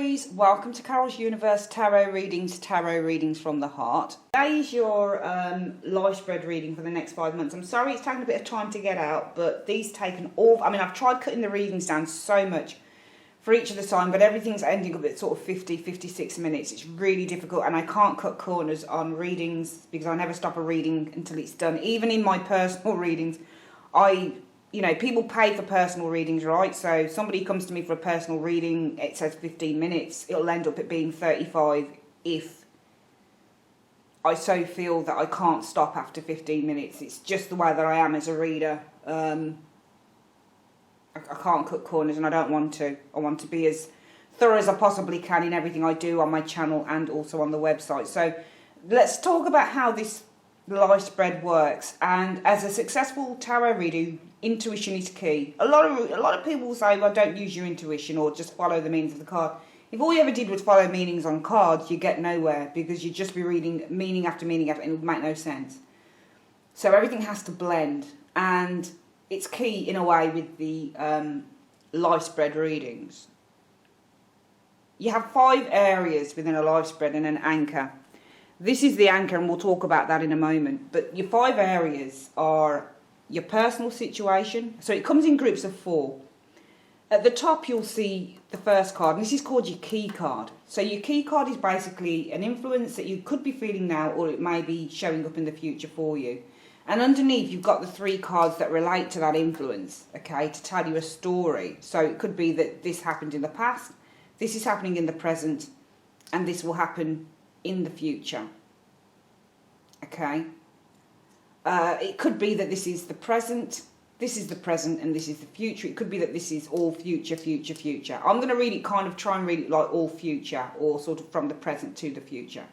Aries, welcome to Carol's Universe Tarot Readings from the Heart. Today is your life spread reading for the next 5 months. I'm sorry it's taken a bit of time to get out, but these taken all, I've tried cutting the readings down so much for each of the time, but everything's ending up at sort of 56 minutes. It's really difficult, and I can't cut corners on readings because I never stop a reading until it's done. Even in my personal readings, people pay for personal readings, right? So somebody comes to me for a personal reading, it says 15 minutes. It'll end up at being 35 if I so feel that I can't stop after 15 minutes. It's just the way that I am as a reader. I can't cut corners, and I don't want to. I want to be as thorough as I possibly can in everything I do on my channel and also on the website. So let's talk about how this life spread works. And as a successful tarot reader, intuition is key. A lot of people will say, well, don't use your intuition or just follow the meanings of the card. If all you ever did was follow meanings on cards, you get nowhere, because you'd just be reading meaning after meaning after, and it would make no sense. So everything has to blend, and it's key in a way with the life spread readings. You have 5 areas within a life spread and an anchor. This is the anchor, and we'll talk about that in a moment. But your 5 areas are your personal situation. So it comes in groups of 4. At the top, you'll see the first card, and this is called your key card. So your key card is basically an influence that you could be feeling now, or it may be showing up in the future for you. And underneath, you've got the 3 cards that relate to that influence, okay, to tell you a story. So it could be that this happened in the past, this is happening in the present, and this will happen in the future, okay. It could be that this is the present, and this is the future. It could be that this is all future. I'm going to read it try and read it like all future, or sort of from the present to the future.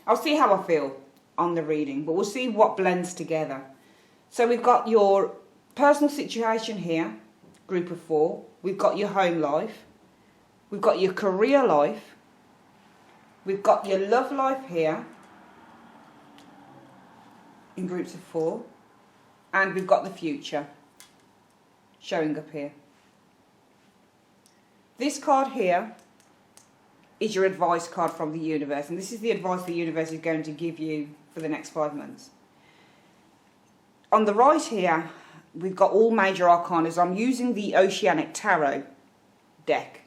I'll see how I feel on the reading, but we'll see what blends together. So we've got your personal situation here, group of 4. We've got your home life. We've got your career life. We've got your love life here in groups of 4. And we've got the future showing up here. This card here is your advice card from the universe, and this is the advice the universe is going to give you for the next 5 months. On the right here, we've got all major arcana. I'm using the Oceanic Tarot deck.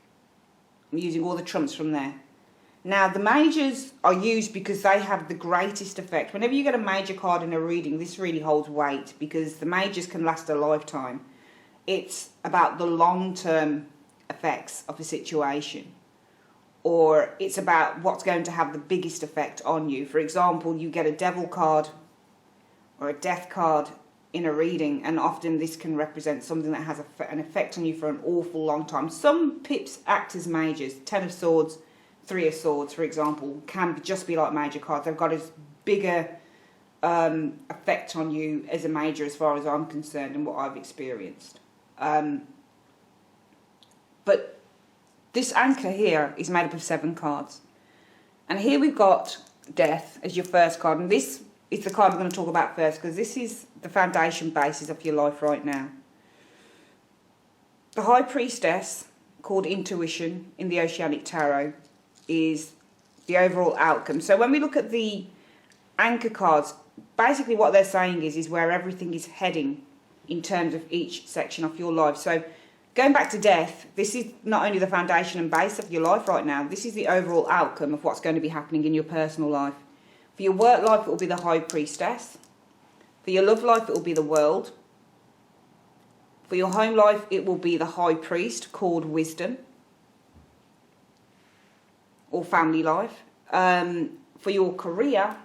I'm using all the trumps from there. Now, the majors are used because they have the greatest effect. Whenever you get a major card in a reading, this really holds weight, because the majors can last a lifetime. It's about the long-term effects of a situation, or it's about what's going to have the biggest effect on you. For example, you get a devil card or a death card in a reading, and often this can represent something that has an effect on you for an awful long time. Some pips act as majors. 10 of Swords, 3 of Swords, for example, can just be like major cards. They've got a bigger effect on you as a major, as far as I'm concerned, and what I've experienced. But this anchor here is made up of 7 cards. And here we've got Death as your first card. And this is the card I'm going to talk about first, because this is the foundation basis of your life right now. The High Priestess, called Intuition in the Oceanic Tarot, is the overall outcome. So when we look at the anchor cards, basically what they're saying is where everything is heading in terms of each section of your life. So going back to Death, this is not only the foundation and base of your life right now, this is the overall outcome of what's going to be happening in your personal life. For your work life, it will be the High Priestess. For your love life, it will be the World. For your home life, it will be the High Priest, called Wisdom, or family life. For your career,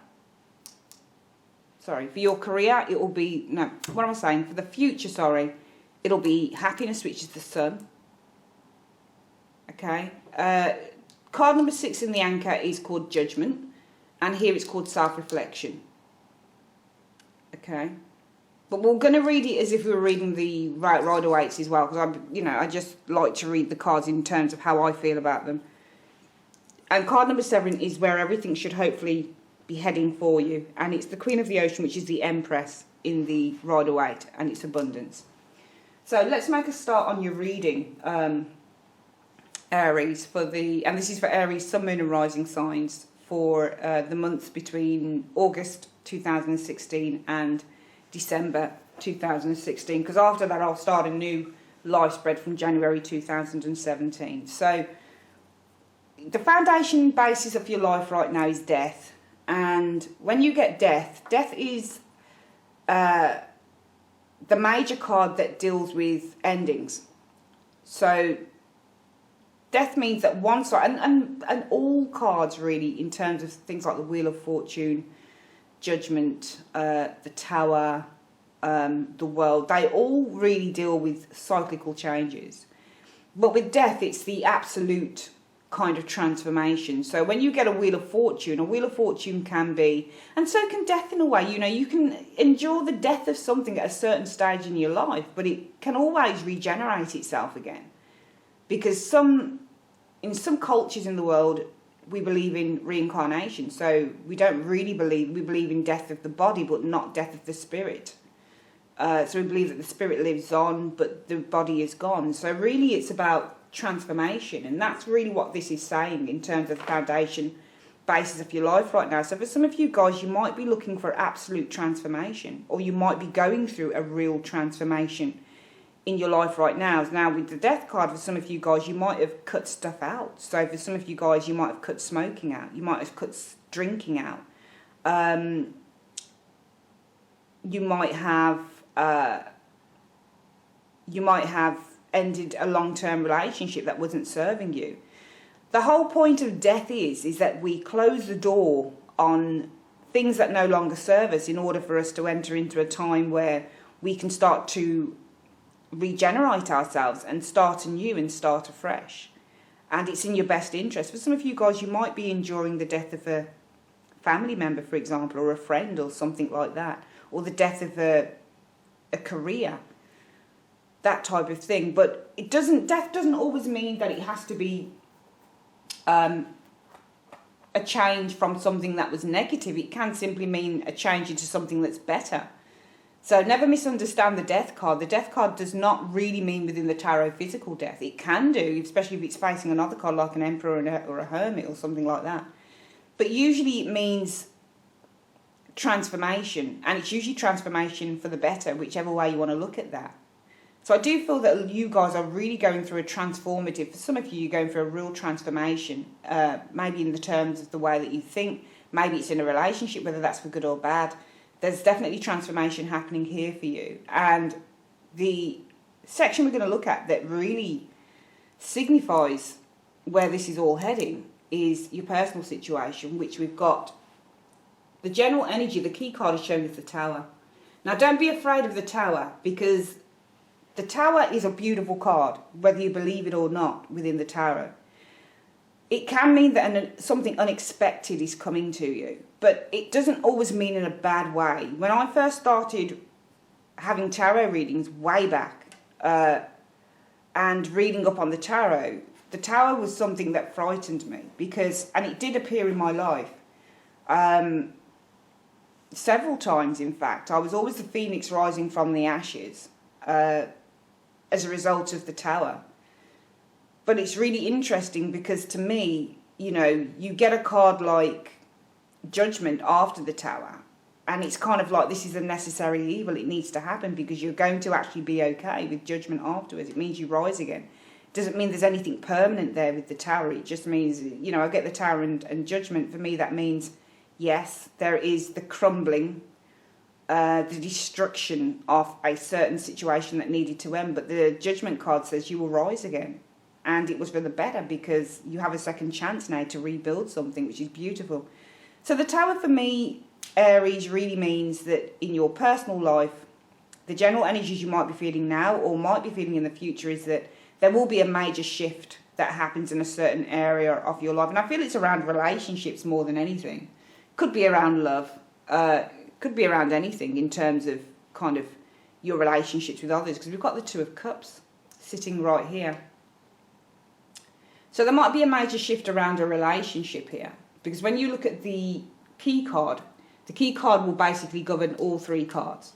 it will be, for the future, it'll be Happiness, which is the Sun. Okay. Card number 6 in the anchor is called Judgment, and here it's called Self-Reflection. Okay. But we're going to read it as if we were reading the Rider-Waite's as well, because I just like to read the cards in terms of how I feel about them. And card number 7 is where everything should hopefully be heading for you, and it's the Queen of the Ocean, which is the Empress in the Rider-Waite, and it's abundance. So let's make a start on your reading. Aries, and this is for Aries, Sun, Moon and Rising signs for the months between August 2016 and December 2016, because after that I'll start a new life spread from January 2017. So the foundation basis of your life right now is death, and when you get death is the major card that deals with endings. So death means that one side, and all cards really, in terms of things like the Wheel of Fortune, Judgment, the Tower, the World, they all really deal with cyclical changes. But with death, it's the absolute kind of transformation. So when you get a Wheel of Fortune can be, and so can death in a way, you know, you can endure the death of something at a certain stage in your life, but it can always regenerate itself again. Because in some cultures in the world, we believe in reincarnation. So we believe in death of the body, but not death of the spirit. So we believe that the spirit lives on, but the body is gone. So really it's about transformation. And that's really what this is saying in terms of the foundation basis of your life right now. So for some of you guys, you might be looking for absolute transformation, or you might be going through a real transformation in your life right now. Now with the death card, for some of you guys, you might have cut stuff out. So for some of you guys, you might have cut smoking out. You might have cut drinking out. You might have ended a long-term relationship that wasn't serving you. The whole point of death is that we close the door on things that no longer serve us in order for us to enter into a time where we can start to regenerate ourselves and start anew and start afresh. And it's in your best interest. For some of you guys, you might be enduring the death of a family member, for example, or a friend or something like that, or the death of a career, that type of thing. But death doesn't always mean that it has to be a change from something that was negative. It can simply mean a change into something that's better. So never misunderstand the death card. The death card does not really mean within the tarot physical death. It can do, especially if it's facing another card like an emperor or a hermit or something like that. But usually it means transformation, and it's usually transformation for the better, whichever way you want to look at that. So I do feel that you guys are really going through a transformative, for some of you, you're going through a real transformation, maybe in the terms of the way that you think, maybe it's in a relationship, whether that's for good or bad. There's definitely transformation happening here for you. And the section we're going to look at that really signifies where this is all heading is your personal situation, which we've got the general energy. The key card is shown as the Tower. Now, don't be afraid of the Tower, because the Tower is a beautiful card, whether you believe it or not, within the tarot. It can mean that something unexpected is coming to you, but it doesn't always mean in a bad way. When I first started having tarot readings way back and reading up on the Tower was something that frightened me, and it did appear in my life several times, in fact. I was always the phoenix rising from the ashes as a result of the Tower. But it's really interesting because, to me, you know, you get a card like Judgment after the Tower, and it's kind of like this is a necessary evil. It needs to happen because you're going to actually be okay with Judgment afterwards. It means you rise again. It doesn't mean there's anything permanent there with the Tower. It just means, you know, I get the Tower and Judgment. For me, that means, yes, there is the crumbling, the destruction of a certain situation that needed to end. But the Judgment card says you will rise again. And it was for the better because you have a second chance now to rebuild something, which is beautiful. So the Tower for me, Aries, really means that in your personal life, the general energies you might be feeling now or might be feeling in the future is that there will be a major shift that happens in a certain area of your life. And I feel it's around relationships more than anything. Could be around love. Could be around anything in terms of kind of your relationships with others, because we've got the Two of Cups sitting right here. So there might be a major shift around a relationship here, because when you look at the key card will basically govern all three cards.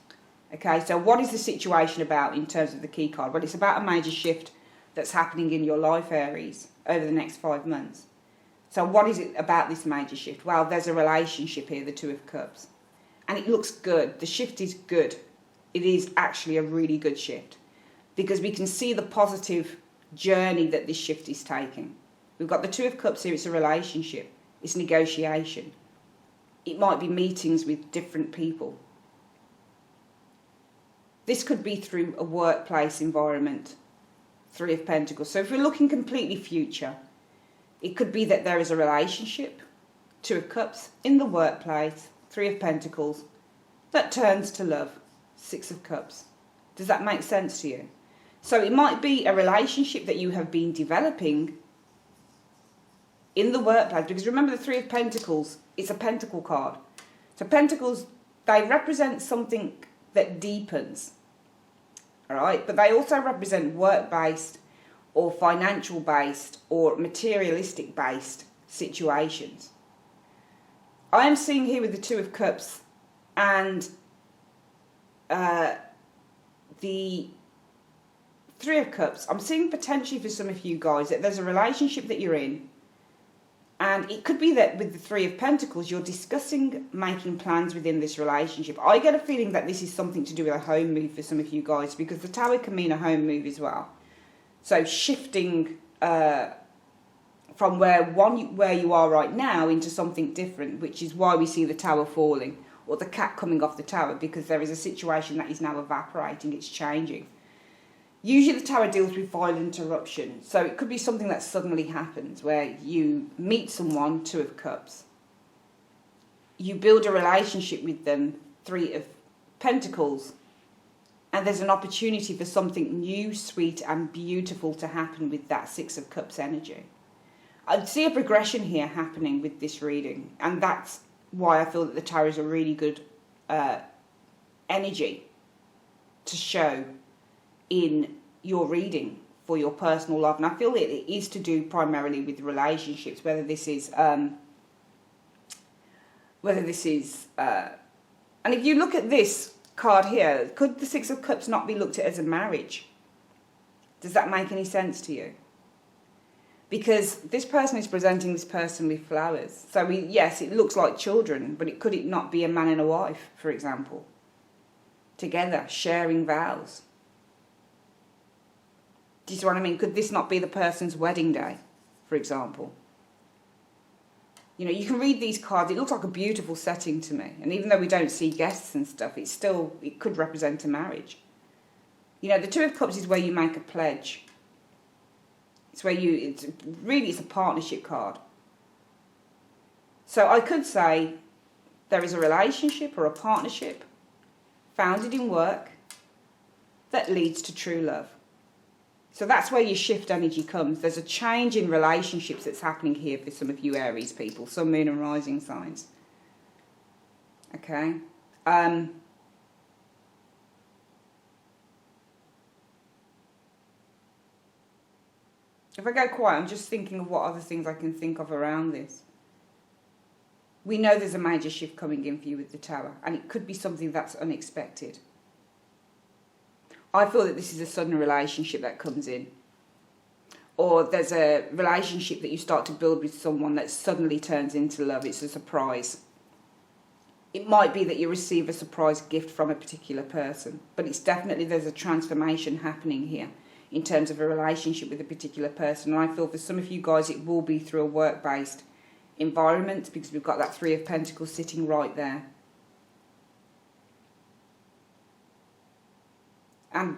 Okay, so what is the situation about in terms of the key card? Well, it's about a major shift that's happening in your life, Aries. over the next 5 months. So what is it about this major shift? Well, there's a relationship here, the Two of Cups. And it looks good. The shift is good. It is actually a really good shift. Because we can see the positive journey that this shift is taking. We've got the Two of Cups here. It's a relationship. It's negotiation. It might be meetings with different people. This could be through a workplace environment. Three of Pentacles. So if we're looking completely future, it could be that there is a relationship, Two of Cups, in the workplace, Three of Pentacles, that turns to love, Six of Cups. Does that make sense to you? So it might be a relationship that you have been developing in the workplace, because remember the Three of Pentacles, it's a pentacle card. So pentacles, they represent something that deepens, all right? But they also represent work-based or financial-based or materialistic-based situations. I am seeing here with the Two of Cups and the Three of Cups, I'm seeing potentially for some of you guys that there's a relationship that you're in, and it could be that with the Three of Pentacles, you're discussing making plans within this relationship. I get a feeling that this is something to do with a home move for some of you guys, because the Tower can mean a home move as well. So shifting from where you are right now into something different, which is why we see the Tower falling or the cat coming off the Tower, because there is a situation that is now evaporating, it's changing. Usually the Tower deals with violent eruption, so it could be something that suddenly happens where you meet someone, Two of Cups, you build a relationship with them, Three of Pentacles, and there's an opportunity for something new, sweet and beautiful to happen with that Six of Cups energy. I see a progression here happening with this reading, and that's why I feel that the Tower is a really good energy to show in your reading for your personal life. And I feel that it is to do primarily with relationships, whether this is and if you look at this card here, could the Six of Cups not be looked at as a marriage? Does that make any sense to you? Because this person is presenting this person with flowers. So yes, it looks like children, but could it not be a man and a wife, for example? Together, sharing vows. Do you see what I mean? Could this not be the person's wedding day, for example? You know, you can read these cards. It looks like a beautiful setting to me. And even though we don't see guests and stuff, it could represent a marriage. You know, the Two of Cups is where you make a pledge. It's where it's a partnership card. So I could say there is a relationship or a partnership founded in work that leads to true love. So that's where your shift energy comes. There's a change in relationships that's happening here for some of you Aries people, Sun, Moon and Rising signs. Okay. If I go quiet, I'm just thinking of what other things I can think of around this. We know there's a major shift coming in for you with the Tower, and it could be something that's unexpected. I feel that this is a sudden relationship that comes in. Or there's a relationship that you start to build with someone that suddenly turns into love. It's a surprise. It might be that you receive a surprise gift from a particular person, but it's definitely there's a transformation happening here in terms of a relationship with a particular person. And I feel for some of you guys it will be through a work-based environment, because we've got that Three of Pentacles sitting right there.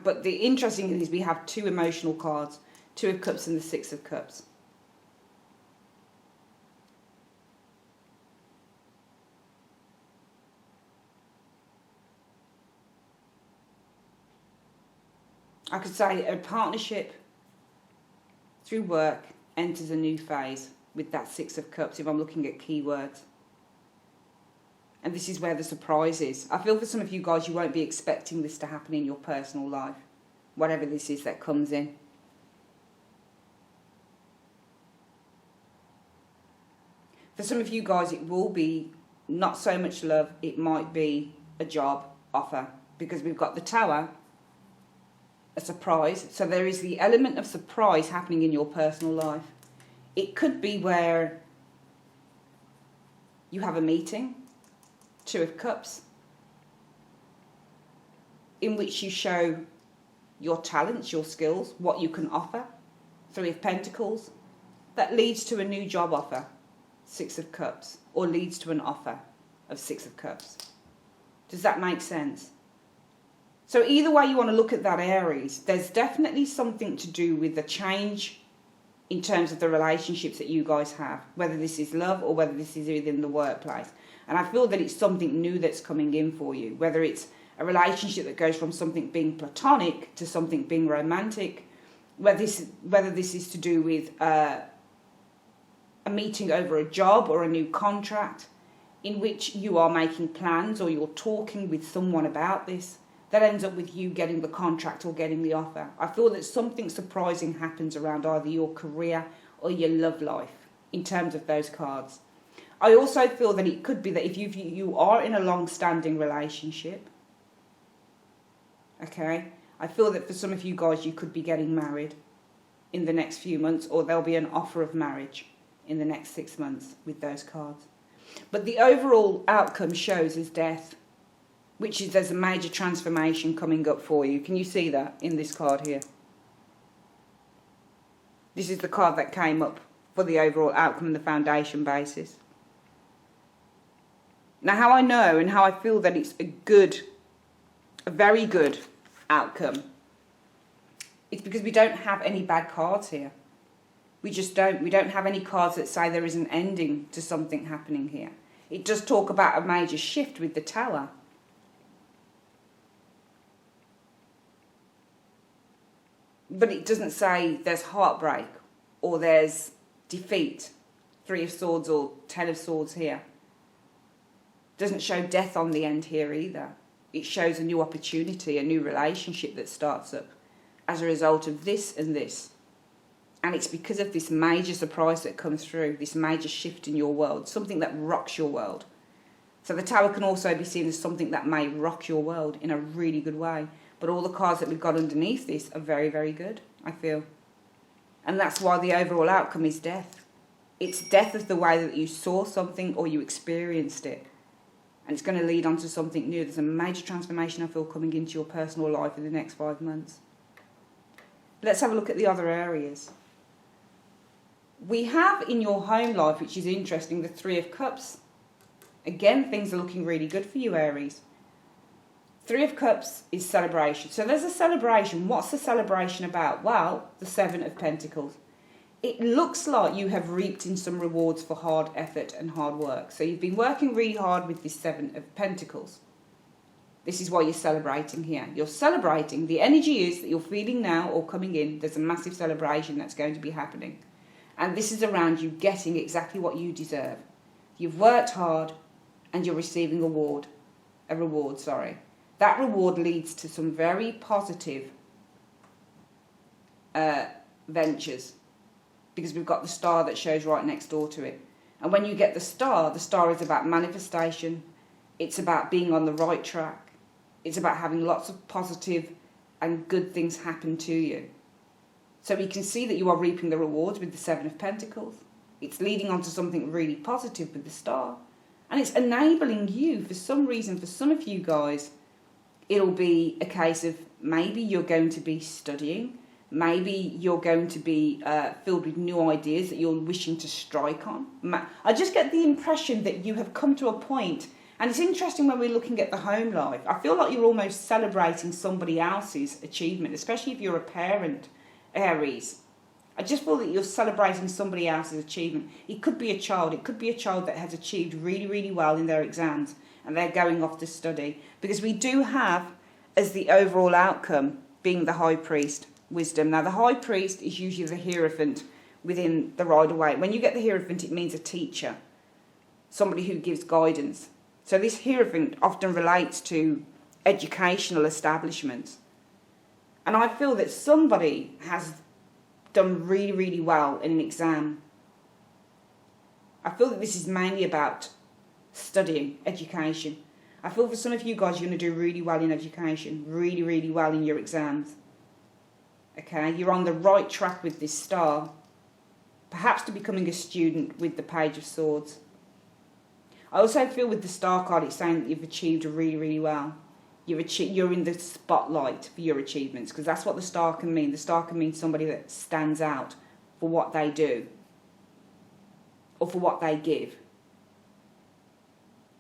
But the interesting thing is we have two emotional cards, Two of Cups and the Six of Cups. I could say a partnership through work enters a new phase with that Six of Cups if I'm looking at keywords. And this is where the surprise is. I feel for some of you guys, you won't be expecting this to happen in your personal life, whatever this is that comes in. For some of you guys, it will be not so much love, it might be a job offer, because we've got the Tower, a surprise. So there is the element of surprise happening in your personal life. It could be where you have a meeting, Two of Cups, in which you show your talents, your skills, what you can offer, Three of Pentacles. That leads to a new job offer, Six of Cups, or leads to an offer of Six of Cups. Does that make sense? So either way you want to look at that, Aries, there's definitely something to do with the change in terms of the relationships that you guys have, whether this is love or whether this is within the workplace. And I feel that it's something new that's coming in for you, whether it's a relationship that goes from something being platonic to something being romantic, whether this is to do with a meeting over a job or a new contract in which you are making plans or you're talking with someone about this, that ends up with you getting the contract or getting the offer. I feel that something surprising happens around either your career or your love life in terms of those cards. I also feel that it could be that if you are in a long-standing relationship, okay, I feel that for some of you guys you could be getting married in the next few months, or there'll be an offer of marriage in the next 6 months with those cards. But the overall outcome shows is death, which is there's a major transformation coming up for you. Can you see that in this card here? This is the card that came up for the overall outcome and the foundation basis. Now, how I know and how I feel that it's a very good outcome, it's because we don't have any bad cards here. We just don't. We don't have any cards that say there is an ending to something happening here. It does talk about a major shift with the Tower. But it doesn't say there's heartbreak or there's defeat. Three of Swords or Ten of Swords here. Doesn't show death on the end here either. It shows a new opportunity, a new relationship that starts up as a result of this and this. And it's because of this major surprise that comes through, this major shift in your world, something that rocks your world. So the Tower can also be seen as something that may rock your world in a really good way. But all the cards that we've got underneath this are very, very good, I feel. And that's why the overall outcome is death. It's death of the way that you saw something or you experienced it. And it's going to lead on to something new. There's a major transformation, I feel, coming into your personal life in the next 5 months. Let's have a look at the other areas. We have in your home life, which is interesting, the Three of Cups. Again, things are looking really good for you, Aries. Three of Cups is celebration. So there's a celebration. What's the celebration about? Well, the Seven of Pentacles. It looks like you have reaped in some rewards for hard effort and hard work. So you've been working really hard with this Seven of Pentacles. This is why you're celebrating here. You're celebrating. The energy is that you're feeling now or coming in. There's a massive celebration that's going to be happening. And this is around you getting exactly what you deserve. You've worked hard and you're receiving a reward. That reward leads to some very positive ventures, because we've got the star that shows right next door to it. And when you get the star is about manifestation. It's about being on the right track. It's about having lots of positive and good things happen to you. So we can see that you are reaping the rewards with the Seven of Pentacles. It's leading on to something really positive with the star. And it's enabling you, for some reason, for some of you guys, it'll be a case of maybe you're going to be studying. Maybe you're going to be filled with new ideas that you're wishing to strike on. I just get the impression that you have come to a point, and it's interesting when we're looking at the home life. I feel like you're almost celebrating somebody else's achievement, especially if you're a parent, Aries. I just feel that you're celebrating somebody else's achievement. It could be a child. It could be a child that has achieved really, really well in their exams and they're going off to study. Because we do have, as the overall outcome, being the High Priest, wisdom. Now, the High Priest is usually the Hierophant within the Rider-Waite. When you get the Hierophant, it means a teacher, somebody who gives guidance. So this Hierophant often relates to educational establishments. And I feel that somebody has done really, really well in an exam. I feel that this is mainly about studying, education. I feel for some of you guys, you're going to do really well in education, really, really well in your exams. Okay, you're on the right track with this star. perhaps to becoming a student with the Page of Swords. I also feel with the Star card, it's saying that you've achieved really, really well. You're in the spotlight for your achievements, because that's what the Star can mean. The Star can mean somebody that stands out for what they do or for what they give,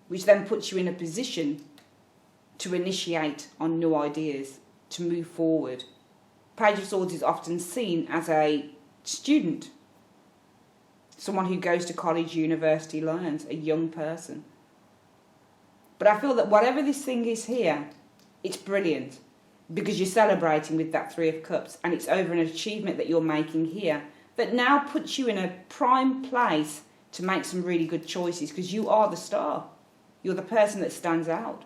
which then puts you in a position to initiate on new ideas, to move forward. Page of Swords is often seen as a student, someone who goes to college, university, learns, a young person. But I feel that whatever this thing is here, it's brilliant, because you're celebrating with that Three of Cups, and it's over an achievement that you're making here that now puts you in a prime place to make some really good choices, because you are the star. You're the person that stands out.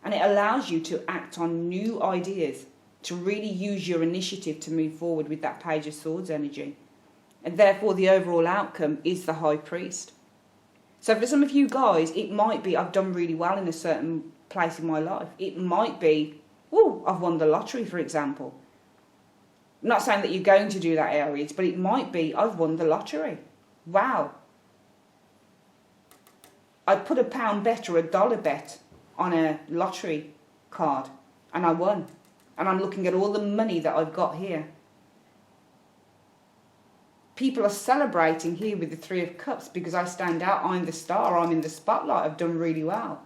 And it allows you to act on new ideas, to really use your initiative to move forward with that Page of Swords energy. And therefore the overall outcome is the High Priest. So for some of you guys, it might be, I've done really well in a certain place in my life. It might be, I've won the lottery, for example. I'm not saying that you're going to do that, Aries, but it might be, I've won the lottery. Wow. I put £1 bet or $1 bet on a lottery card, and I won. And I'm looking at all the money that I've got here. People are celebrating here with the Three of Cups because I stand out, I'm the star, I'm in the spotlight, I've done really well.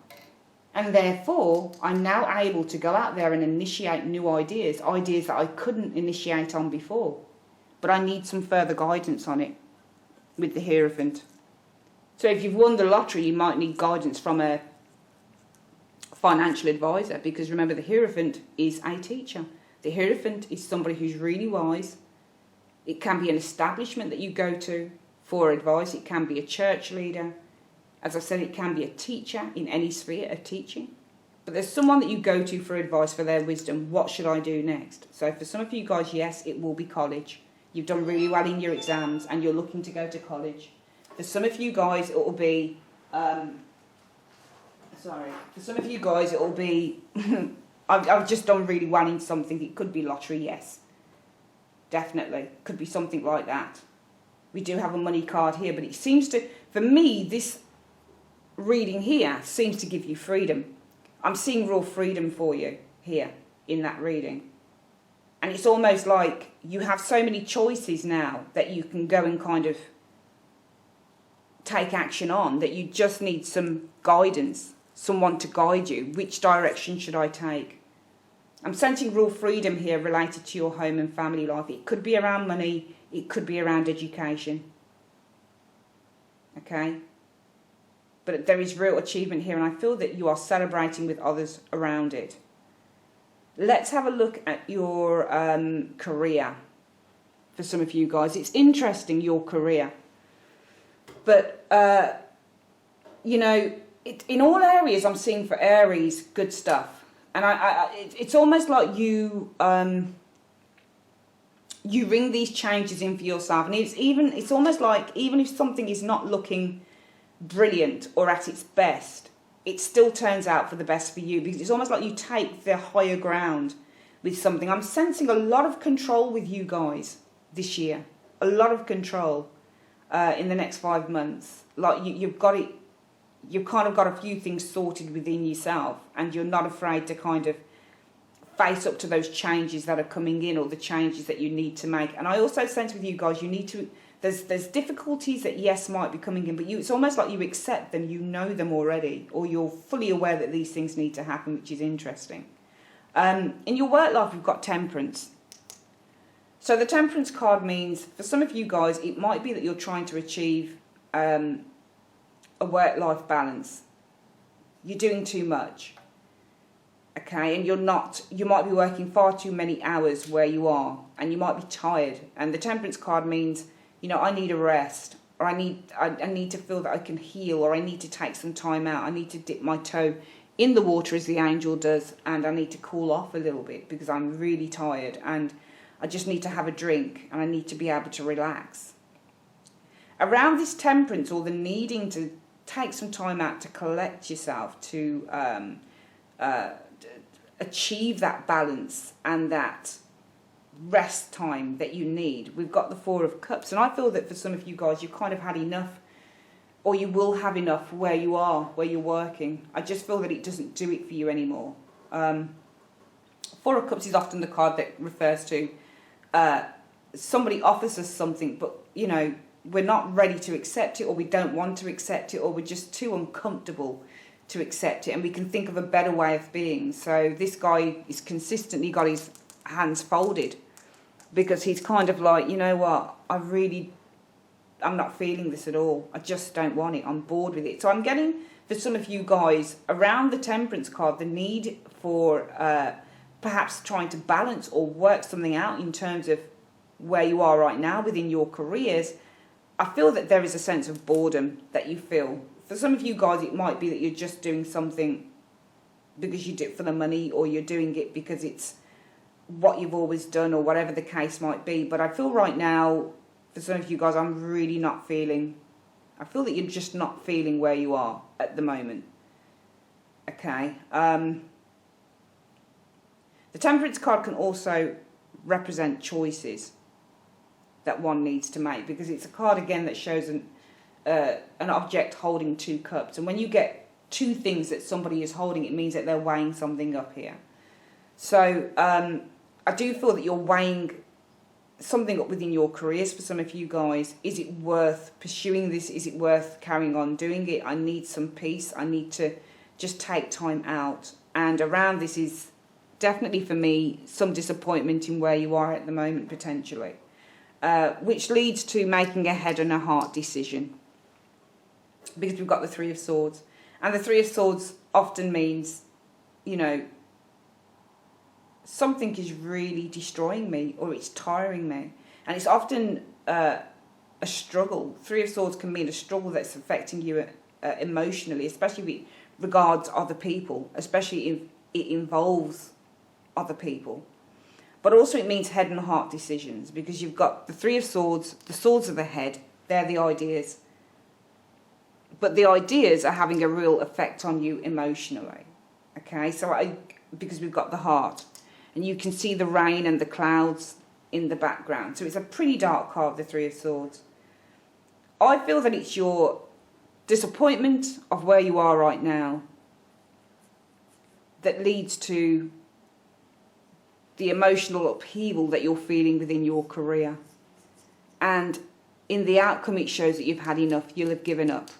And therefore, I'm now able to go out there and initiate new ideas that I couldn't initiate on before. But I need some further guidance on it with the Hierophant. So if you've won the lottery, you might need guidance from a financial advisor, because remember, the Hierophant is a teacher. The Hierophant is somebody who's really wise. It can be an establishment that you go to for advice. It can be a church leader. As I said, it can be a teacher in any sphere of teaching. But there's someone that you go to for advice, for their wisdom. What should I do next? So for some of you guys, yes, it will be college. You've done really well in your exams and you're looking to go to college. For some of you guys, it will be... For some of you guys, it will be... I've just done really well in something. It could be lottery, yes. Definitely. Could be something like that. We do have a money card here, but it seems to... For me, this reading here seems to give you freedom. I'm seeing real freedom for you here in that reading. And it's almost like you have so many choices now that you can go and kind of take action on, that you just need some guidance, someone to guide you. Which direction should I take? I'm sensing real freedom here related to your home and family life. It could be around money, it could be around education. Okay? But there is real achievement here, and I feel that you are celebrating with others around it. Let's have a look at your career for some of you guys. It's interesting, your career. But, you know, in all areas I'm seeing for Aries, good stuff. And it's almost like you you ring these changes in for yourself. And it's almost like even if something is not looking brilliant or at its best, it still turns out for the best for you, because it's almost like you take the higher ground with something. I'm sensing a lot of control with you guys this year. A lot of control in the next 5 months. Like you've got it. You've kind of got a few things sorted within yourself, and you're not afraid to kind of face up to those changes that are coming in, or the changes that you need to make. And I also sense with you guys, you need to, there's difficulties that, yes, might be coming in, but it's almost like you accept them, you know them already, or you're fully aware that these things need to happen, which is interesting. In your work life, we've got Temperance. So the Temperance card means, for some of you guys, it might be that you're trying to achieve a work-life balance. You're doing too much. Okay, and you might be working far too many hours where you are, and you might be tired. And the Temperance card means, you know, I need a rest, or I need to feel that I can heal, or I need to take some time out. I need to dip my toe in the water, as the angel does, and I need to cool off a little bit because I'm really tired, and I just need to have a drink, and I need to be able to relax. Around this Temperance, or the needing to take some time out to collect yourself, to achieve that balance and that rest time that you need. We've got the Four of Cups, and I feel that for some of you guys, you've kind of had enough, or you will have enough where you are, where you're working. I just feel that it doesn't do it for you anymore. Four of Cups is often the card that refers to somebody offers us something, but, you know, we're not ready to accept it, or we don't want to accept it, or we're just too uncomfortable to accept it, and we can think of a better way of being. So this guy is consistently got his hands folded, because he's kind of like, you know what, I'm not feeling this at all. I just don't want it. I'm bored with it. So I'm getting, for some of you guys, around the Temperance card, the need for perhaps trying to balance or work something out in terms of where you are right now within your careers. I feel that there is a sense of boredom that you feel. For some of you guys, it might be that you're just doing something because you do it for the money, or you're doing it because it's what you've always done, or whatever the case might be. But I feel right now, for some of you guys, I'm really not feeling, I feel that you're just not feeling where you are at the moment. Okay. The Temperance card can also represent choices that one needs to make, because it's a card again that shows an object holding two cups, and when you get two things that somebody is holding, it means that they're weighing something up here. So I do feel that you're weighing something up within your careers. For some of you guys, is it worth pursuing this? Is it worth carrying on doing it? I need some peace. I need to just take time out. And around this is definitely, for me, some disappointment in where you are at the moment, potentially, which leads to making a head and a heart decision, because we've got the Three of Swords, and the Three of Swords often means, you know, something is really destroying me, or it's tiring me, and it's often a struggle. Three of Swords can mean a struggle that's affecting you emotionally, especially if it regards other people, especially if it involves other people. But also it means head and heart decisions, because you've got the Three of Swords, the swords of the head, they're the ideas. But the ideas are having a real effect on you emotionally. Okay, so because we've got the heart, and you can see the rain and the clouds in the background. So it's a pretty dark card, the Three of Swords. I feel that it's your disappointment of where you are right now that leads to the emotional upheaval that you're feeling within your career. And in the outcome, it shows that you've had enough. You'll have given up.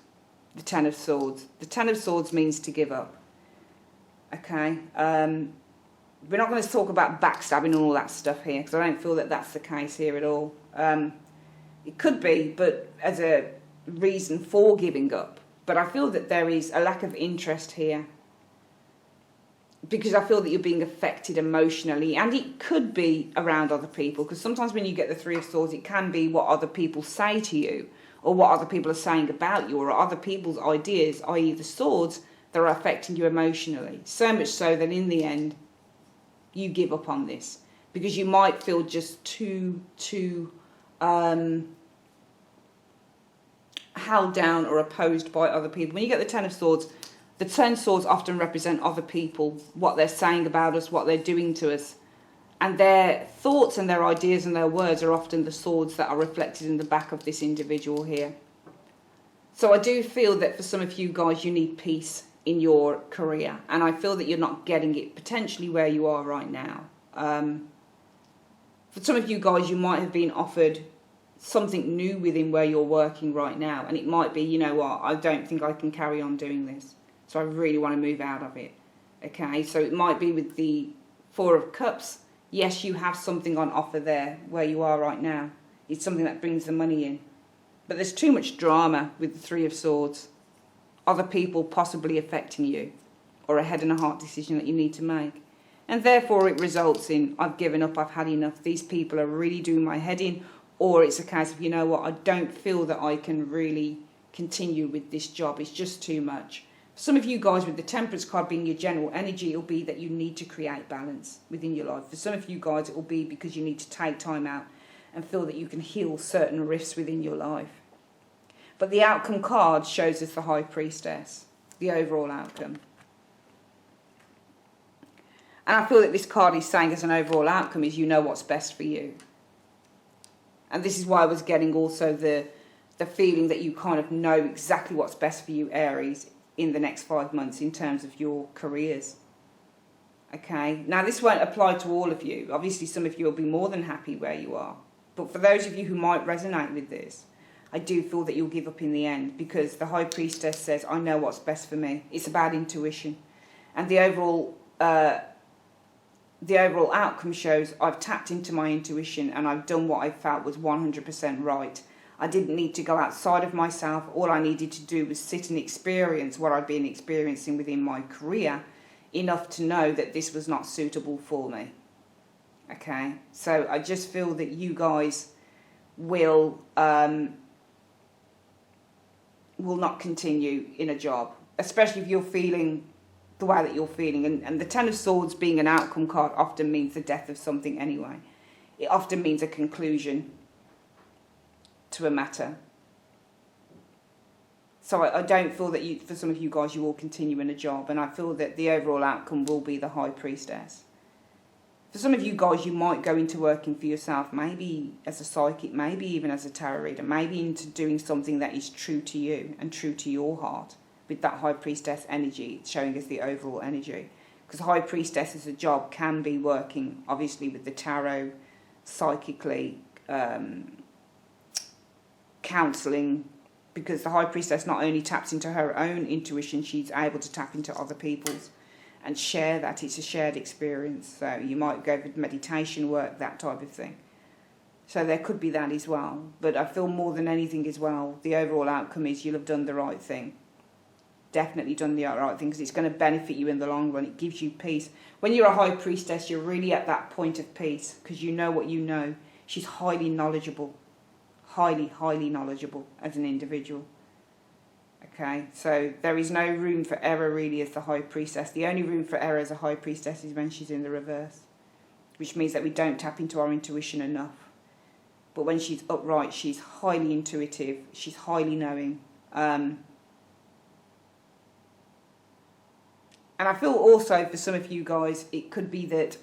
The Ten of Swords. The Ten of Swords means to give up. Okay? We're not going to talk about backstabbing and all that stuff here, because I don't feel that that's the case here at all. It could be, but as a reason for giving up. But I feel that there is a lack of interest here, because I feel that you're being affected emotionally, and it could be around other people, because sometimes when you get the Three of Swords, it can be what other people say to you, or what other people are saying about you, or other people's ideas, i.e. the swords, that are affecting you emotionally. So much so that in the end, you give up on this, because you might feel just too held down or opposed by other people. When you get the Ten of Swords, the Ten of Swords often represent other people, what they're saying about us, what they're doing to us. And their thoughts and their ideas and their words are often the swords that are reflected in the back of this individual here. So I do feel that for some of you guys, you need peace in your career. And I feel that you're not getting it potentially where you are right now. For some of you guys, you might have been offered something new within where you're working right now. And it might be, you know what, I don't think I can carry on doing this. So I really want to move out of it. Okay, so it might be with the Four of Cups. Yes, you have something on offer there where you are right now. It's something that brings the money in. But there's too much drama with the Three of Swords. Other people possibly affecting you, or a head and a heart decision that you need to make. And therefore it results in, I've given up, I've had enough. These people are really doing my head in. Or it's a case of, you know what, I don't feel that I can really continue with this job. It's just too much. Some of you guys, with the Temperance card being your general energy, it'll be that you need to create balance within your life. For some of you guys, it will be because you need to take time out and feel that you can heal certain rifts within your life. But the outcome card shows us the High Priestess, the overall outcome. And I feel that this card is saying as an overall outcome is you know what's best for you. And this is why I was getting also the feeling that you kind of know exactly what's best for you, Aries, in the next 5 months in terms of your careers. Okay, now this won't apply to all of you. Obviously, some of you will be more than happy where you are. But for those of you who might resonate with this, I do feel that you'll give up in the end, because the High Priestess says, I know what's best for me. It's about intuition. And the overall outcome shows I've tapped into my intuition and I've done what I felt was 100% right. I didn't need to go outside of myself. All I needed to do was sit and experience what I've been experiencing within my career, enough to know that this was not suitable for me. Okay, so I just feel that you guys will not continue in a job, especially if you're feeling the way that you're feeling. And the Ten of Swords being an outcome card often means the death of something anyway. It often means a conclusion to a matter. So I don't feel that for some of you guys, you will continue in a job. And I feel that the overall outcome will be the High Priestess. For some of you guys, you might go into working for yourself, maybe as a psychic, maybe even as a tarot reader, maybe into doing something that is true to you and true to your heart, with that High Priestess energy showing us the overall energy. Because High Priestess as a job can be working, obviously, with the tarot, psychically, counselling, because the High Priestess not only taps into her own intuition, she's able to tap into other people's and share that. It's a shared experience. So you might go with meditation work, that type of thing. So there could be that as well. But I feel more than anything as well, the overall outcome is you'll have done the right thing. Definitely done the right thing, because it's going to benefit you in the long run. It gives you peace. When you're a High Priestess, you're really at that point of peace, because you know what you know. She's highly knowledgeable. Highly, highly knowledgeable as an individual. Okay, so there is no room for error really as the High Priestess. The only room for error as a High Priestess is when she's in the reverse, which means that we don't tap into our intuition enough. But when she's upright, she's highly intuitive, she's highly knowing. And I feel also for some of you guys, it could be that,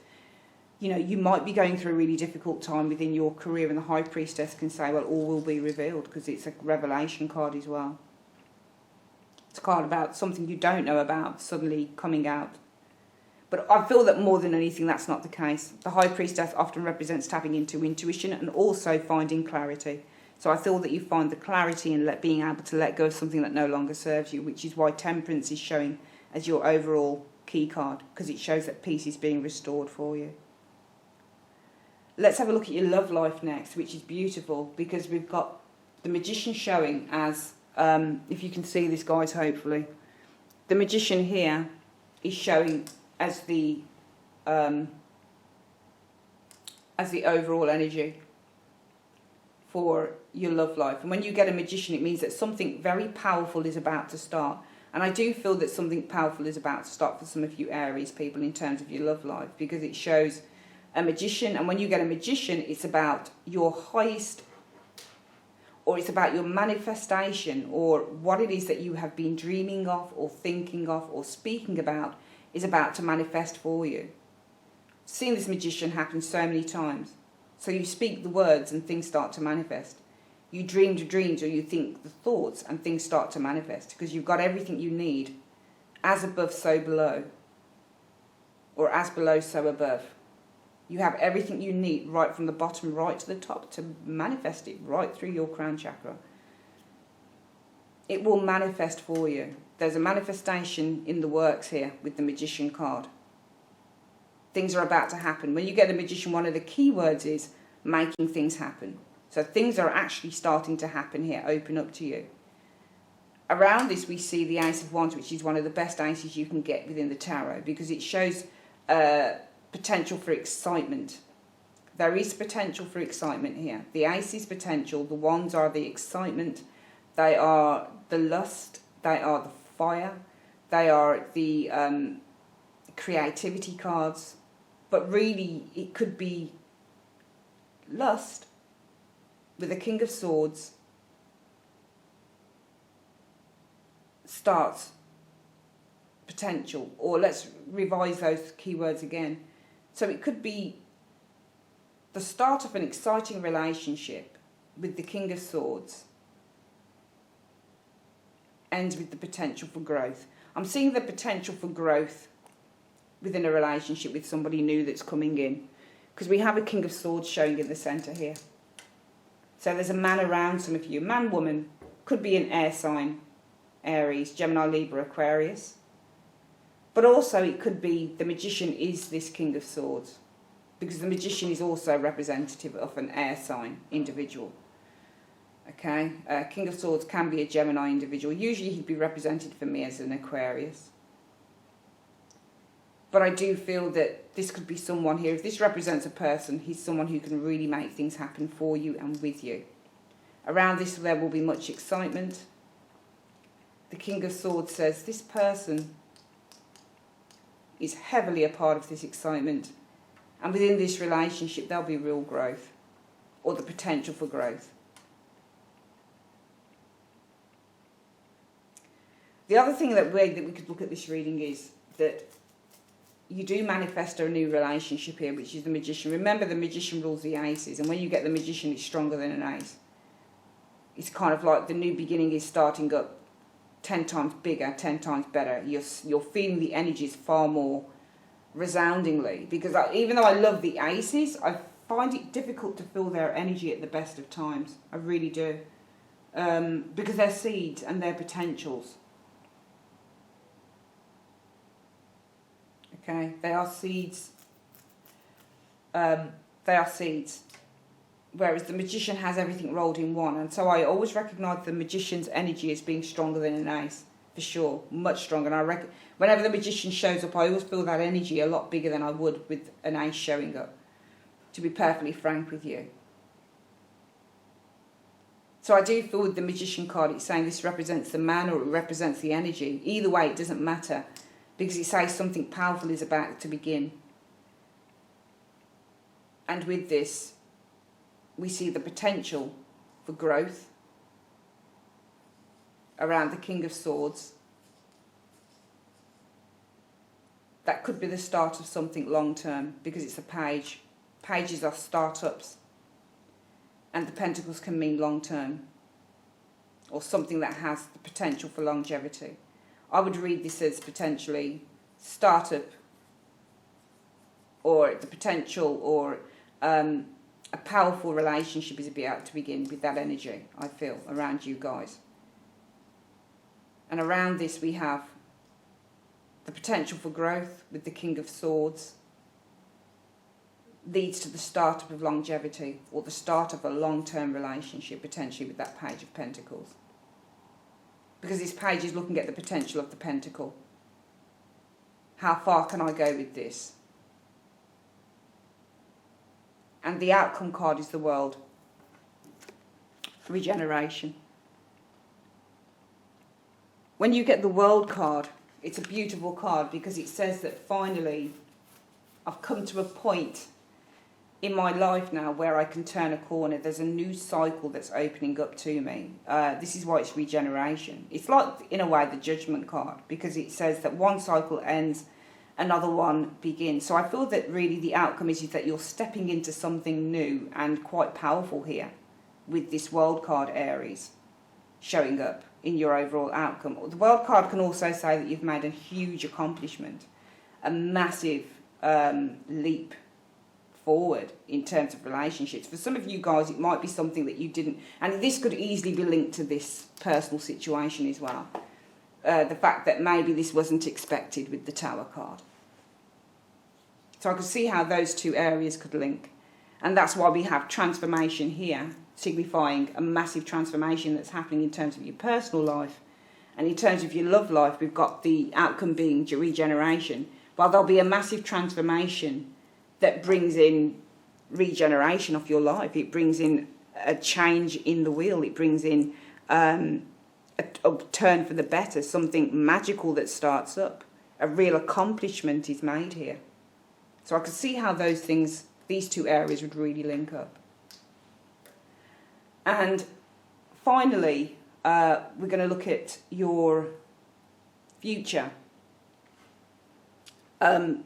you know, you might be going through a really difficult time within your career, and the High Priestess can say, well, all will be revealed, because it's a revelation card as well. It's a card about something you don't know about suddenly coming out. But I feel that more than anything, that's not the case. The High Priestess often represents tapping into intuition and also finding clarity. So I feel that you find the clarity in being able to let go of something that no longer serves you, which is why Temperance is showing as your overall key card, because it shows that peace is being restored for you. Let's have a look at your love life next, which is beautiful, because we've got the Magician showing as, if you can see this, guys, hopefully. The Magician here is showing as the overall energy for your love life. And when you get a Magician, it means that something very powerful is about to start. And I do feel that something powerful is about to start for some of you Aries people in terms of your love life, because it shows a Magician. And when you get a Magician, it's about your highest, or it's about your manifestation, or what it is that you have been dreaming of or thinking of or speaking about is about to manifest for you. I've seen this Magician happen so many times. So you speak the words and things start to manifest. You dream the dreams, or you think the thoughts, and things start to manifest, because you've got everything you need. As above, so below. Or as below, so above. You have everything you need right from the bottom right to the top to manifest it right through your crown chakra. It will manifest for you. There's a manifestation in the works here with the Magician card. Things are about to happen. When you get a Magician, one of the key words is making things happen. So things are actually starting to happen here, open up to you. Around this, we see the Ace of Wands, which is one of the best aces you can get within the tarot, because it shows potential for excitement. There is potential for excitement here. The Ace is potential, the Wands are the excitement, they are the lust, they are the fire, they are the creativity cards. But really, it could be lust with the King of Swords starts potential, or let's revise those keywords again. So it could be the start of an exciting relationship with the King of Swords, ends with the potential for growth. I'm seeing the potential for growth within a relationship with somebody new that's coming in, because we have a King of Swords showing in the centre here. So there's a man around some of you. Man, woman, could be an air sign, Aries, Gemini, Libra, Aquarius. But also it could be the Magician is this King of Swords, because the Magician is also representative of an air sign individual. Okay, King of Swords can be a Gemini individual. Usually he'd be represented for me as an Aquarius. But I do feel that this could be someone here. If this represents a person, he's someone who can really make things happen for you and with you. Around this there will be much excitement. The King of Swords says this person is heavily a part of this excitement. And within this relationship there'll be real growth, or the potential for growth. The other thing that we could look at this reading is that you do manifest a new relationship here, which is the Magician. Remember, the Magician rules the aces, and when you get the Magician, it's stronger than an ace. It's kind of like the new beginning is starting up 10 times bigger, 10 times better. You're feeling the energies far more resoundingly, because even though I love the aces, I find it difficult to feel their energy at the best of times. I really do, because they're seeds and they're potentials. Okay, they are seeds. They are seeds. Whereas the Magician has everything rolled in one. And so I always recognise the Magician's energy as being stronger than an ace. For sure. Much stronger. And whenever the Magician shows up, I always feel that energy a lot bigger than I would with an ace showing up. To be perfectly frank with you. So I do feel with the Magician card, it's saying this represents the man or it represents the energy. Either way, it doesn't matter, because it says something powerful is about to begin. And with this, we see the potential for growth around the King of Swords. That could be the start of something long term, because it's a page. Pages are startups. And the Pentacles can mean long term, or something that has the potential for longevity. I would read this as potentially startup, or the potential, or a powerful relationship is about to begin with that energy, I feel, around you guys. And around this we have the potential for growth with the King of Swords. Leads to the startup of longevity, or the start of a long-term relationship, potentially with that Page of Pentacles. Because this page is looking at the potential of the Pentacle. How far can I go with this? And the outcome card is the World. Regeneration. When you get the World card, it's a beautiful card, because it says that finally I've come to a point in my life now where I can turn a corner. There's a new cycle that's opening up to me. This is why it's regeneration. It's like, in a way, the Judgment card, because it says that one cycle ends, another one begins. So I feel that really the outcome is that you're stepping into something new and quite powerful here with this World card, Aries, showing up in your overall outcome. The World card can also say that you've made a huge accomplishment, a massive leap forward in terms of relationships. For some of you guys, it might be something that you didn't, and this could easily be linked to this personal situation as well. The fact that maybe this wasn't expected with the Tower card. So I could see how those two areas could link. And that's why we have transformation here, signifying a massive transformation that's happening in terms of your personal life. And in terms of your love life, we've got the outcome being regeneration. While there'll be a massive transformation that brings in regeneration of your life. It brings in a change in the wheel. It brings in a turn for the better, something magical that starts up. A real accomplishment is made here. So I could see how those things, these two areas would really link up. And finally, we're going to look at your future. So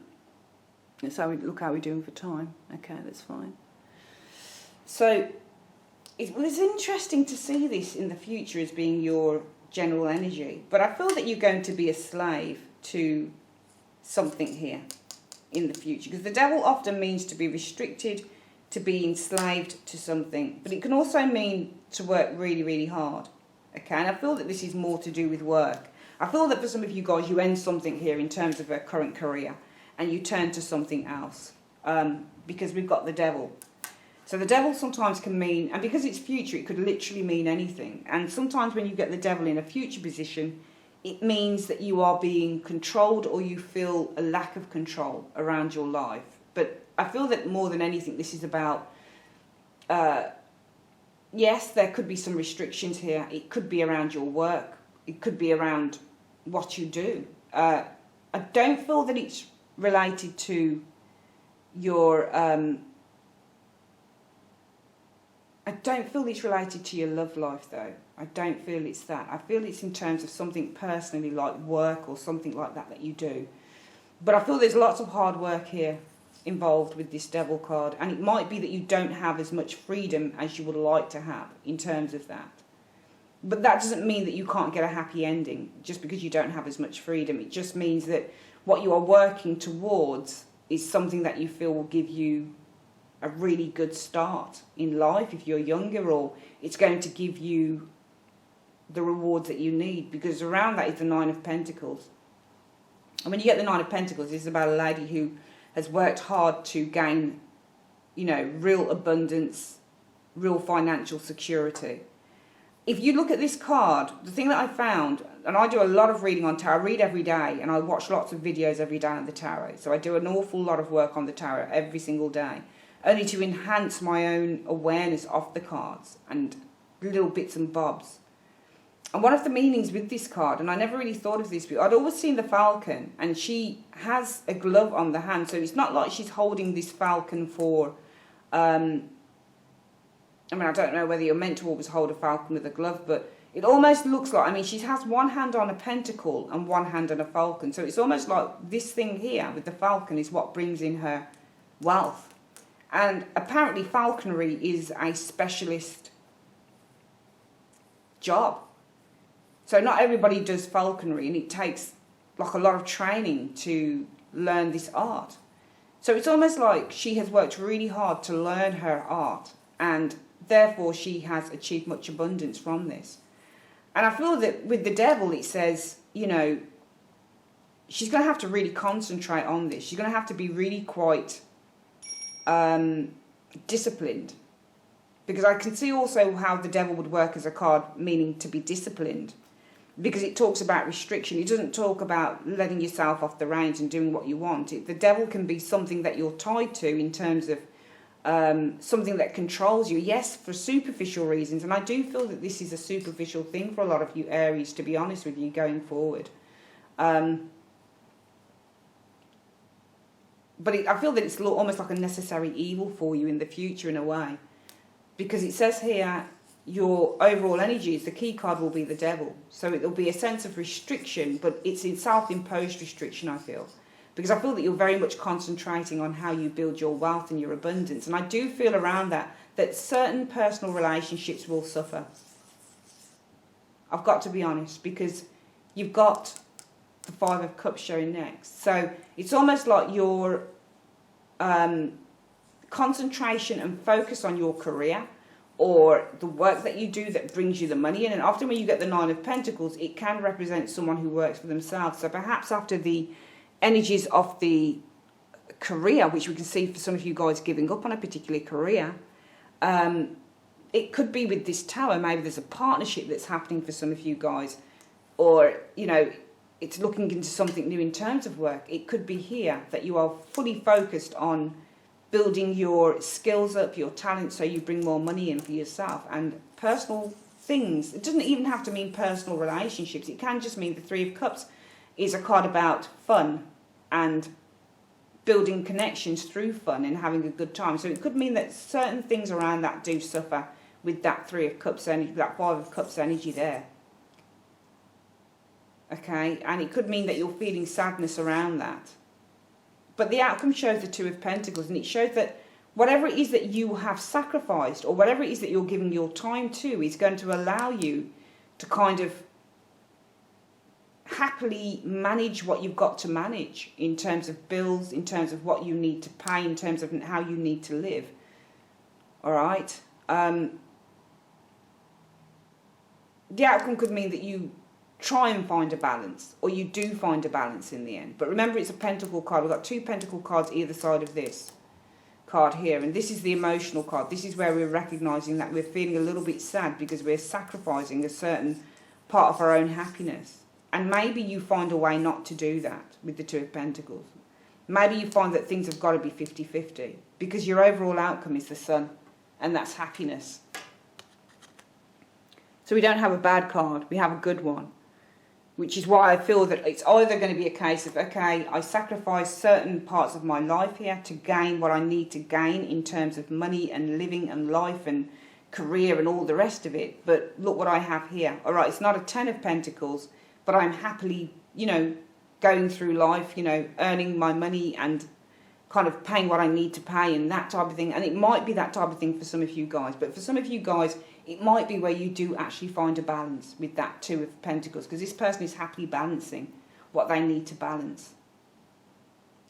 look how we're doing for time. Okay, that's fine. So it was interesting to see this in the future as being your general energy. But I feel that you're going to be a slave to something here in the future. Because the devil often means to be restricted, to be enslaved to something. But it can also mean to work really, really hard. Okay, and I feel that this is more to do with work. I feel that for some of you guys, you end something here in terms of a current career and you turn to something else because we've got the devil. So the devil sometimes can mean, and because it's future, it could literally mean anything. And sometimes when you get the devil in a future position, it means that you are being controlled or you feel a lack of control around your life. But I feel that more than anything, this is about, yes, there could be some restrictions here. It could be around your work. It could be around what you do. I don't feel that it's related to your... I don't feel it's related to your love life, though. I don't feel it's that. I feel it's in terms of something personally, like work or something like that you do. But I feel there's lots of hard work here involved with this devil card. And it might be that you don't have as much freedom as you would like to have in terms of that. But that doesn't mean that you can't get a happy ending just because you don't have as much freedom. It just means that what you are working towards is something that you feel will give you a really good start in life if you're younger, or it's going to give you the rewards that you need, because around that is the Nine of Pentacles. And when you get the Nine of Pentacles, it's about a lady who has worked hard to gain, you know, real abundance, real financial security. If you look at this card, the thing that I found, and I do a lot of reading on tarot, I read every day and I watch lots of videos every day on the tarot. So I do an awful lot of work on the tarot every single day, only to enhance my own awareness of the cards and little bits and bobs. And one of the meanings with this card, and I never really thought of this, but I'd always seen the falcon, and she has a glove on the hand, so it's not like she's holding this falcon for, I mean, I don't know whether you're meant to always hold a falcon with a glove, but it almost looks like, I mean, she has one hand on a pentacle and one hand on a falcon, so it's almost like this thing here with the falcon is what brings in her wealth. And apparently falconry is a specialist job. So not everybody does falconry, and it takes like a lot of training to learn this art. So it's almost like she has worked really hard to learn her art, and therefore she has achieved much abundance from this. And I feel that with the devil, it says, you know, she's going to have to really concentrate on this. She's going to have to be really quite disciplined, because I can see also how the devil would work as a card meaning to be disciplined, because it talks about restriction. It doesn't talk about letting yourself off the reins and doing what you want. The devil can be something that you're tied to in terms of something that controls you, yes, for superficial reasons, and I do feel that this is a superficial thing for a lot of you Aries, to be honest with you, going forward. But I feel that it's almost like a necessary evil for you in the future in a way. Because it says here, your overall energy is the key card will be the devil. So it'll be a sense of restriction, but it's in self-imposed restriction, I feel. Because I feel that you're very much concentrating on how you build your wealth and your abundance. And I do feel around that certain personal relationships will suffer. I've got to be honest, because you've got the Five of Cups showing next. So it's almost like your concentration and focus on your career or the work that you do that brings you the money in. And often when you get the Nine of Pentacles, it can represent someone who works for themselves. So perhaps after the energies of the career, which we can see for some of you guys giving up on a particular career, it could be with this Tower. Maybe there's a partnership that's happening for some of you guys, or, you know, it's looking into something new in terms of work. It could be here that you are fully focused on building your skills up, your talent, so you bring more money in for yourself. And personal things, it doesn't even have to mean personal relationships. It can just mean the Three of Cups is a card about fun and building connections through fun and having a good time. So it could mean that certain things around that do suffer with that Three of Cups energy, that Five of Cups energy there. Okay, and it could mean that you're feeling sadness around that. But the outcome shows the Two of Pentacles, and it shows that whatever it is that you have sacrificed, or whatever it is that you're giving your time to, is going to allow you to kind of happily manage what you've got to manage in terms of bills, in terms of what you need to pay, in terms of how you need to live. All right? The outcome could mean that you try and find a balance, or you do find a balance in the end. But remember, it's a pentacle card. We've got two pentacle cards either side of this card here, and this is the emotional card. This is where we're recognizing that we're feeling a little bit sad because we're sacrificing a certain part of our own happiness. And maybe you find a way not to do that with the Two of Pentacles. Maybe you find that things have got to be 50-50 because your overall outcome is the Sun, and that's happiness. So we don't have a bad card, we have a good one. Which is why I feel that it's either going to be a case of, okay, I sacrifice certain parts of my life here to gain what I need to gain in terms of money and living and life and career and all the rest of it. But look what I have here. All right, it's not a Ten of Pentacles, but I'm happily, going through life, earning my money and kind of paying what I need to pay and that type of thing. And it might be that type of thing for some of you guys. But for some of you guys, it might be where you do actually find a balance with that Two of Pentacles, because this person is happily balancing what they need to balance.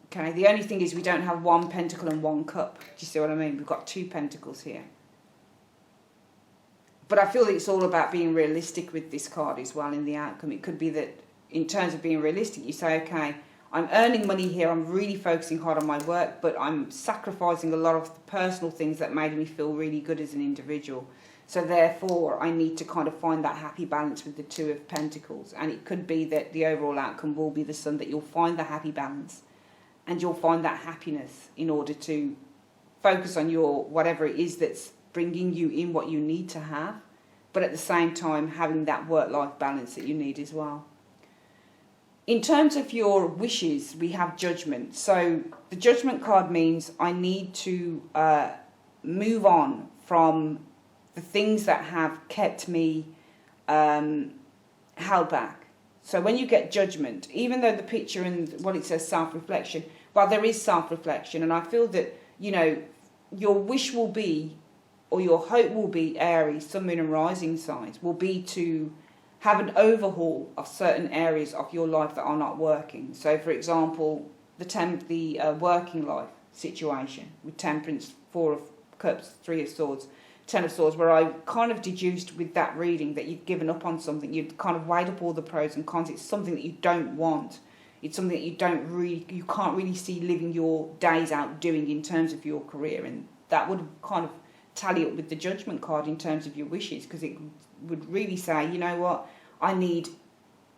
Okay, the only thing is we don't have one pentacle and one cup. Do you see what I mean? We've got two pentacles here. But I feel that it's all about being realistic with this card as well in the outcome. It could be that in terms of being realistic, you say, okay, I'm earning money here, I'm really focusing hard on my work, but I'm sacrificing a lot of the personal things that made me feel really good as an individual. So therefore, I need to kind of find that happy balance with the Two of Pentacles. And it could be that the overall outcome will be the Sun, that you'll find the happy balance and you'll find that happiness in order to focus on your whatever it is that's bringing you in what you need to have, but at the same time having that work-life balance that you need as well. In terms of your wishes, we have Judgment. So the Judgment card means I need to move on from the things that have kept me held back. So when you get Judgment, even though the picture and what it says self-reflection, well, there is self-reflection, and I feel that, your wish will be, or your hope will be, Aries, Sun, Moon and Rising signs, will be to have an overhaul of certain areas of your life that are not working. So, for example, the working life situation with Temperance, Four of Cups, Three of Swords, Ten of Swords, where I kind of deduced with that reading that you've given up on something. You've kind of weighed up all the pros and cons. It's something that you don't want. It's something that you can't really see living your days out doing in terms of your career. And that would kind of tally up with the Judgment card in terms of your wishes, because it would really say, you know what, I need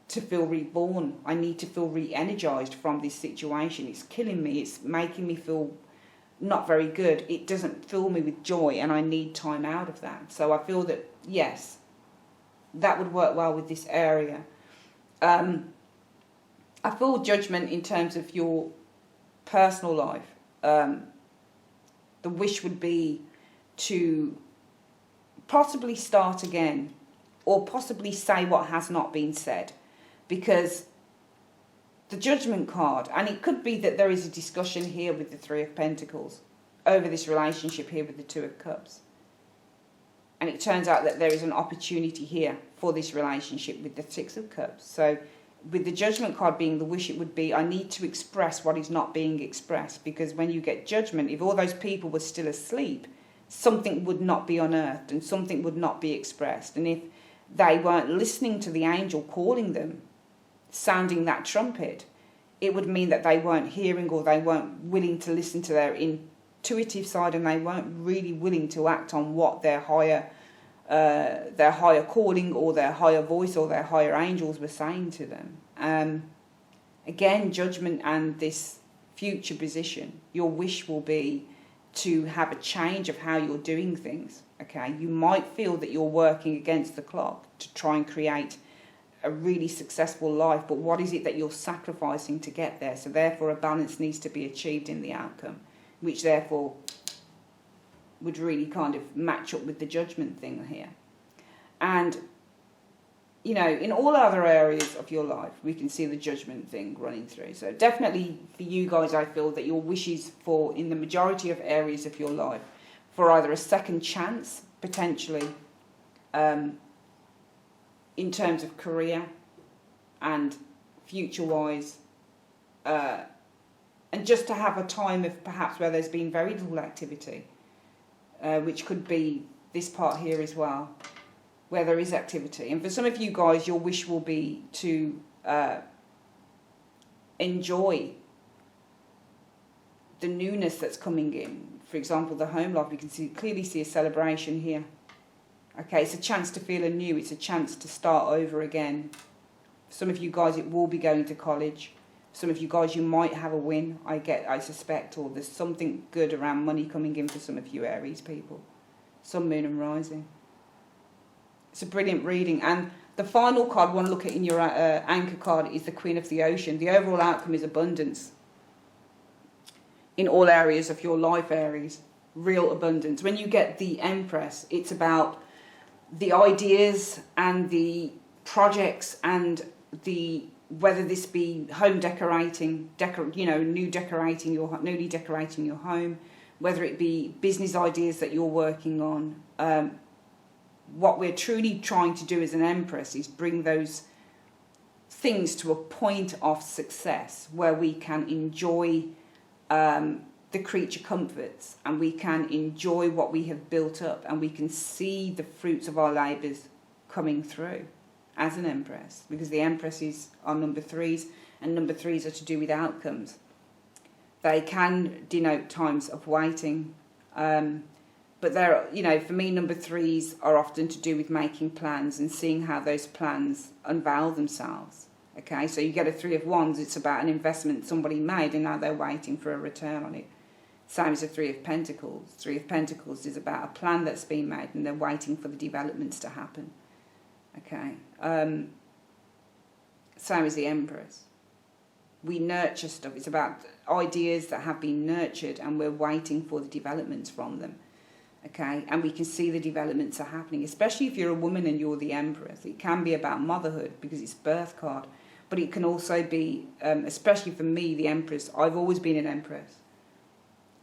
to feel reborn. I need to feel re-energized from this situation. It's killing me. It's making me feel not very good. It doesn't fill me with joy, and I need time out of that. So I feel that, yes, that would work well with this area. I feel Judgment in terms of your personal life. The wish would be to possibly start again, or possibly say what has not been said, because the Judgment card, and it could be that there is a discussion here with the Three of Pentacles over this relationship here with the Two of Cups, and it turns out that there is an opportunity here for this relationship with the Six of Cups. So with the Judgment card being the wish, it would be, I need to express what is not being expressed, because when you get Judgment, if all those people were still asleep, something would not be unearthed and something would not be expressed. And if they weren't listening to the angel calling them, sounding that trumpet, it would mean that they weren't hearing, or they weren't willing to listen to their intuitive side, and they weren't really willing to act on what their higher calling, or their higher voice, or their higher angels were saying to them. Again, Judgment and this future position, your wish will be to have a change of how you're doing things. Okay, you might feel that you're working against the clock to try and create a really successful life, but what is it that you're sacrificing to get there? So therefore a balance needs to be achieved in the outcome, which therefore would really kind of match up with the Judgment thing here. And you know, in all other areas of your life, we can see the judgment thing running through. So definitely for you guys, I feel that your wishes for, in the majority of areas of your life, for either a second chance, potentially, in terms of career and future-wise, and just to have a time of perhaps where there's been very little activity, which could be this part here as well, where there is activity. And for some of you guys, your wish will be to enjoy the newness that's coming in. For example, the home life, we can clearly see a celebration here. Okay, it's a chance to feel anew. It's a chance to start over again. For some of you guys, it will be going to college. Some of you guys, you might have a win, I suspect, or there's something good around money coming in for some of you Aries people. Sun, Moon and Rising. It's a brilliant reading. And the final card we want to look at in your anchor card is the Queen of the Ocean. The overall outcome is abundance in all areas of your life, Aries. Real abundance. When you get the Empress, it's about the ideas and the projects and the, whether this be home decorating, newly decorating your home, whether it be business ideas that you're working on. What we're truly trying to do as an Empress is bring those things to a point of success where we can enjoy the creature comforts, and we can enjoy what we have built up, and we can see the fruits of our labours coming through as an Empress, because the Empresses are number threes, and number threes are to do with outcomes. They can denote times of waiting, but they're, for me, number threes are often to do with making plans and seeing how those plans unveil themselves. Okay, so you get a Three of Wands, it's about an investment somebody made and now they're waiting for a return on it. Same as a Three of Pentacles. Three of Pentacles is about a plan that's been made and they're waiting for the developments to happen. Okay, same as the Empress. We nurture stuff. It's about ideas that have been nurtured and we're waiting for the developments from them. Okay, and we can see the developments are happening, especially if you're a woman and you're the Empress. It can be about motherhood because it's birth card, but it can also be, especially for me, the Empress. I've always been an Empress.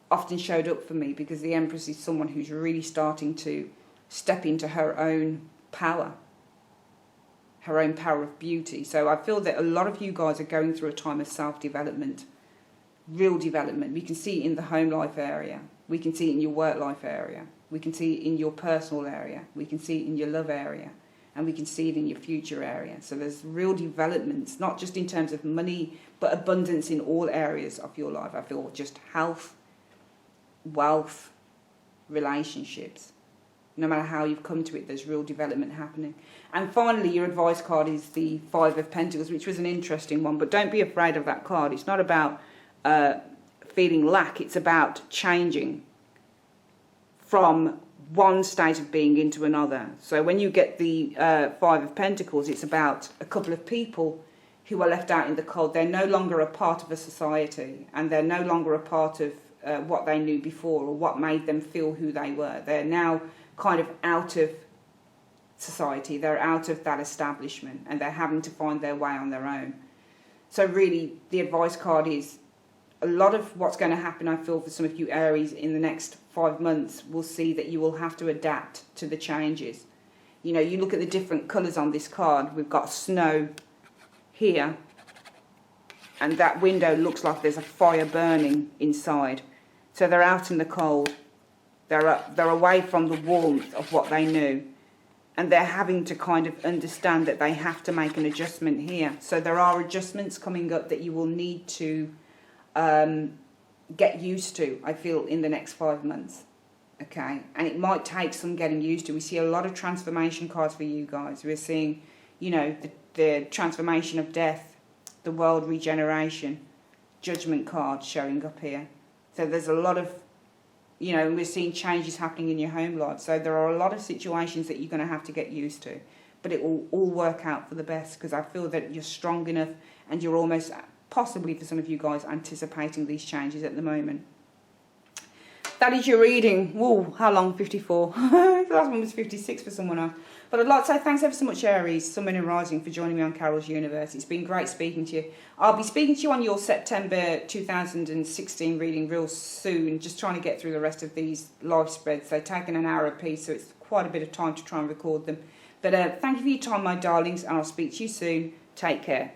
Often showed up for me because the Empress is someone who's really starting to step into her own power of beauty. So I feel that a lot of you guys are going through a time of self-development, real development. We can see it in the home life area. We can see it in your work life area. We can see it in your personal area. We can see it in your love area. And we can see it in your future area. So there's real developments, not just in terms of money, but abundance in all areas of your life. I feel just health, wealth, relationships. No matter how you've come to it, there's real development happening. And finally, your advice card is the Five of Pentacles, which was an interesting one. But don't be afraid of that card. It's not about feeling lack. It's about changing from one state of being into another. So when you get the Five of Pentacles, it's about a couple of people who are left out in the cold. They're no longer a part of a society, and they're no longer a part of what they knew before or what made them feel who they were. They're now kind of out of society. They're out of that establishment, and they're having to find their way on their own. So really, the advice card is a lot of what's going to happen, I feel, for some of you Aries in the next 5 months, will see that you will have to adapt to the changes. You look at the different colours on this card. We've got snow here, and that window looks like there's a fire burning inside. So they're out in the cold. They're away from the warmth of what they knew. And they're having to kind of understand that they have to make an adjustment here. So there are adjustments coming up that you will need to get used to, I feel, in the next 5 months. Okay, and it might take some getting used to. We see a lot of transformation cards for you guys. We're seeing, the transformation of death, the world regeneration, judgment cards showing up here. So there's a lot of, we're seeing changes happening in your home life. So there are a lot of situations that you're going to have to get used to. But it will all work out for the best, because I feel that you're strong enough, and you're almost, possibly for some of you guys, anticipating these changes at the moment. that is your reading. Whoa, how long? 54. The last one was 56 for someone else. But I'd like to say thanks ever so much, Aries, Sun, Moon and Rising, for joining me on Carol's Universe. It's been great speaking to you. I'll be speaking to you on your September 2016 reading real soon, just trying to get through the rest of these life spreads. They're taking an hour a piece, so it's quite a bit of time to try and record them. But thank you for your time, my darlings, and I'll speak to you soon. Take care.